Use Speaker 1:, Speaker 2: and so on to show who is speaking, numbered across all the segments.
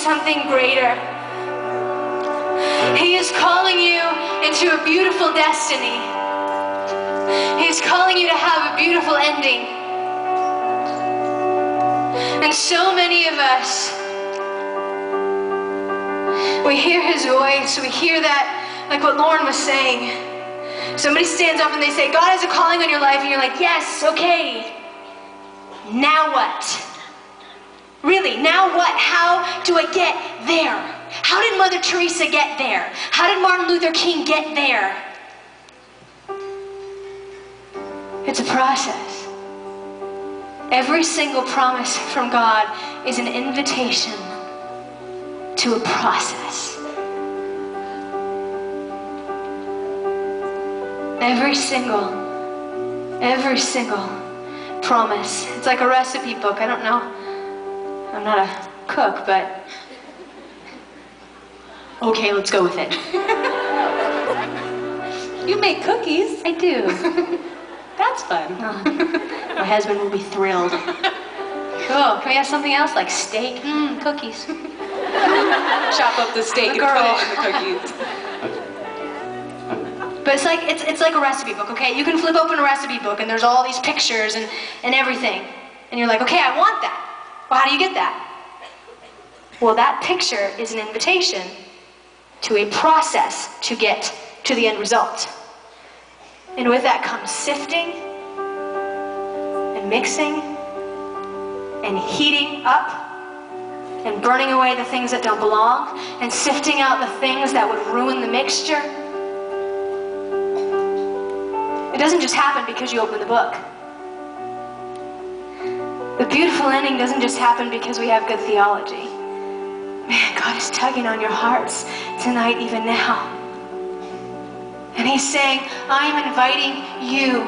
Speaker 1: something greater. He is calling you into a beautiful destiny. He's calling you to have a beautiful ending. And so many of us, we hear his voice, we hear that, like what Lauren was saying. Somebody stands up and they say, God has a calling on your life, and you're like, yes, okay. Now what? Really, now what? How do I get there? How did Mother Teresa get there? How did Martin Luther King get there? It's a process. Every single promise from God is an invitation to a process. Every single promise. It's like a recipe book. I don't know. I'm not a cook, but okay, let's go with it.
Speaker 2: You make cookies.
Speaker 1: I do.
Speaker 2: That's fun.
Speaker 1: My husband will be thrilled. Cool. Can we have something else like steak? Cookies.
Speaker 2: Chop up the steak and put it in the cookies.
Speaker 1: But it's like a recipe book, okay? You can flip open a recipe book and there's all these pictures and everything. And you're like, okay, I want that. Well, how do you get that? Well, that picture is an invitation to a process to get to the end result. And with that comes sifting and mixing and heating up and burning away the things that don't belong and sifting out the things that would ruin the mixture. It doesn't just happen because you open the book. The beautiful ending doesn't just happen because we have good theology. Man, God is tugging on your hearts tonight, even now. And he's saying, I'm inviting you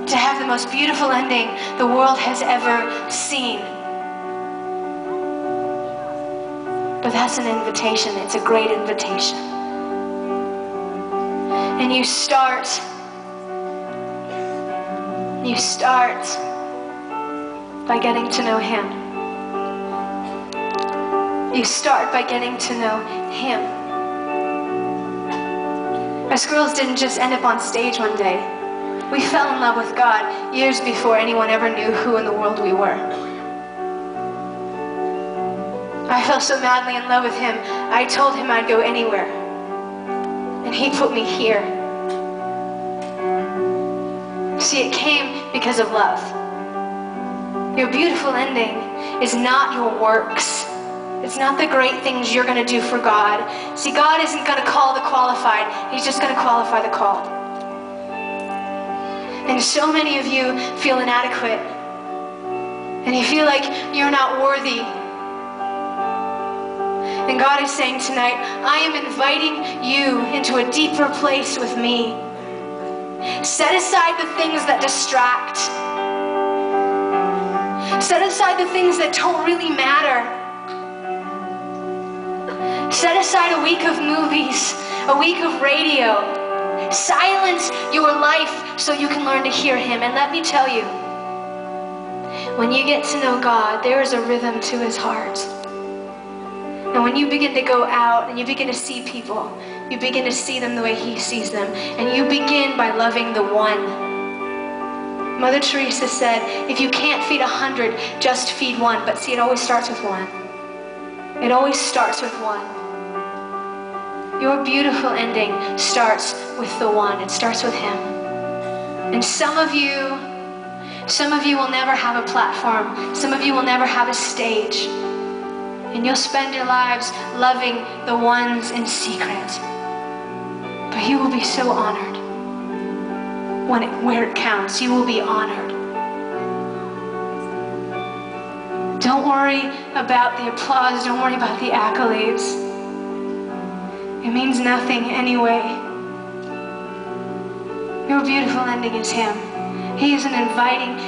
Speaker 1: to have the most beautiful ending the world has ever seen. But that's an invitation. It's a great invitation. And you start by getting to know him. You start by getting to know him. Us girls didn't just end up on stage one day. We fell in love with God years before anyone ever knew who in the world we were. I fell so madly in love with him, I told him I'd go anywhere. And he put me here. See, it came because of love. Your beautiful ending is not your works. It's not the great things you're going to do for God. See, God isn't going to call the qualified. He's just going to qualify the called. And so many of you feel inadequate. And you feel like you're not worthy. And God is saying tonight, I am inviting you into a deeper place with me. Set aside the things that distract. Set aside the things that don't really matter. Set aside a week of movies, a week of radio. Silence your life so you can learn to hear him. And let me tell you, when you get to know God, there is a rhythm to his heart. And when you begin to go out and you begin to see people, you begin to see them the way he sees them. And you begin by loving the one. Mother Teresa said, if you can't feed 100, just feed one. But see, it always starts with one. It always starts with one. Your beautiful ending starts with the one. It starts with him. And some of you will never have a platform. Some of you will never have a stage. And you'll spend your lives loving the ones in secret. But you will be so honored. Where it counts, you will be honored. Don't worry about the applause. Don't worry about the accolades. It means nothing anyway. Your beautiful ending is him. He is inviting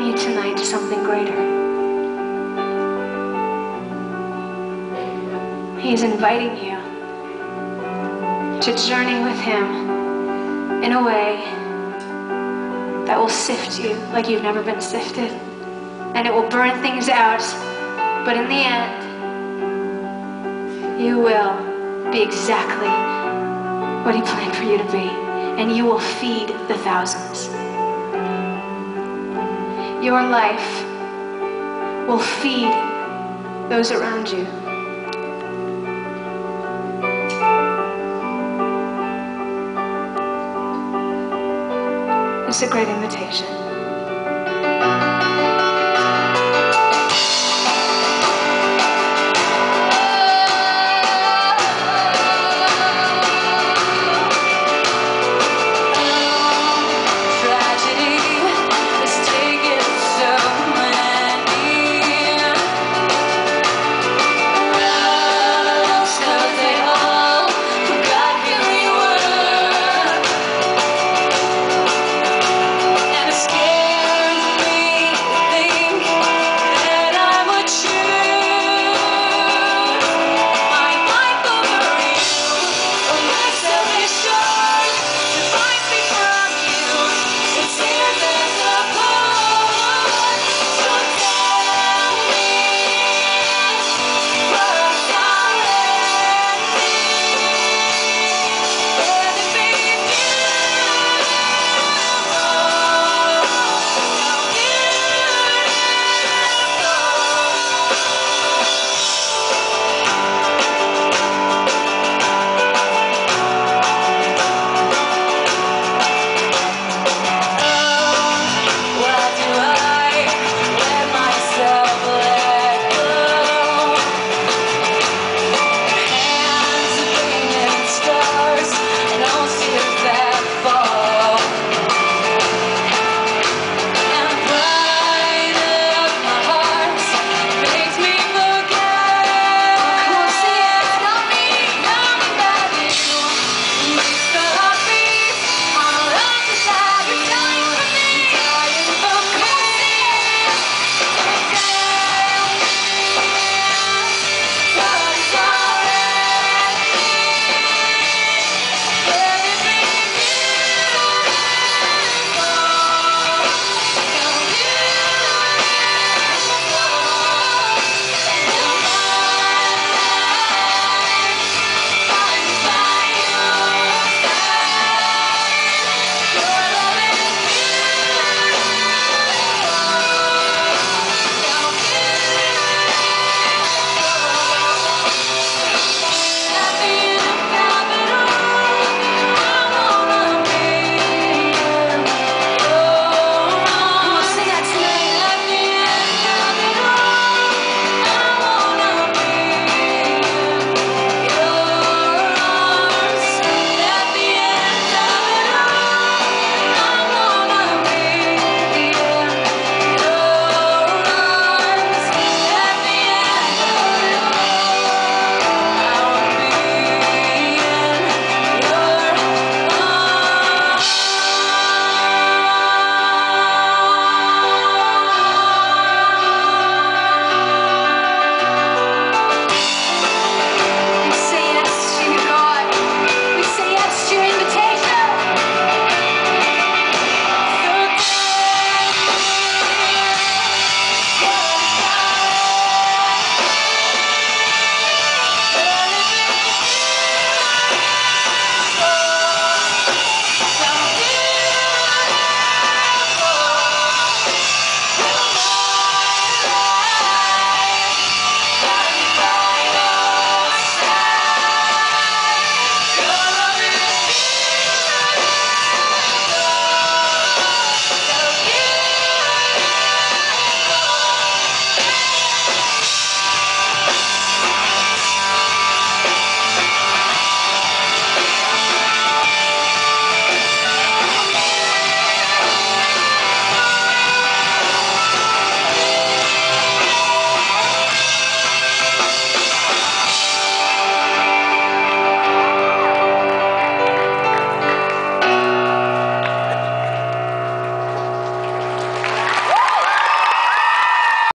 Speaker 1: you tonight to something greater. He is inviting you to journey with him in a way that will sift you like you've never been sifted. And it will burn things out, but in the end, You will be exactly what he planned for you to be, and you will feed the thousands. Your life will feed those around you. It's a great invitation.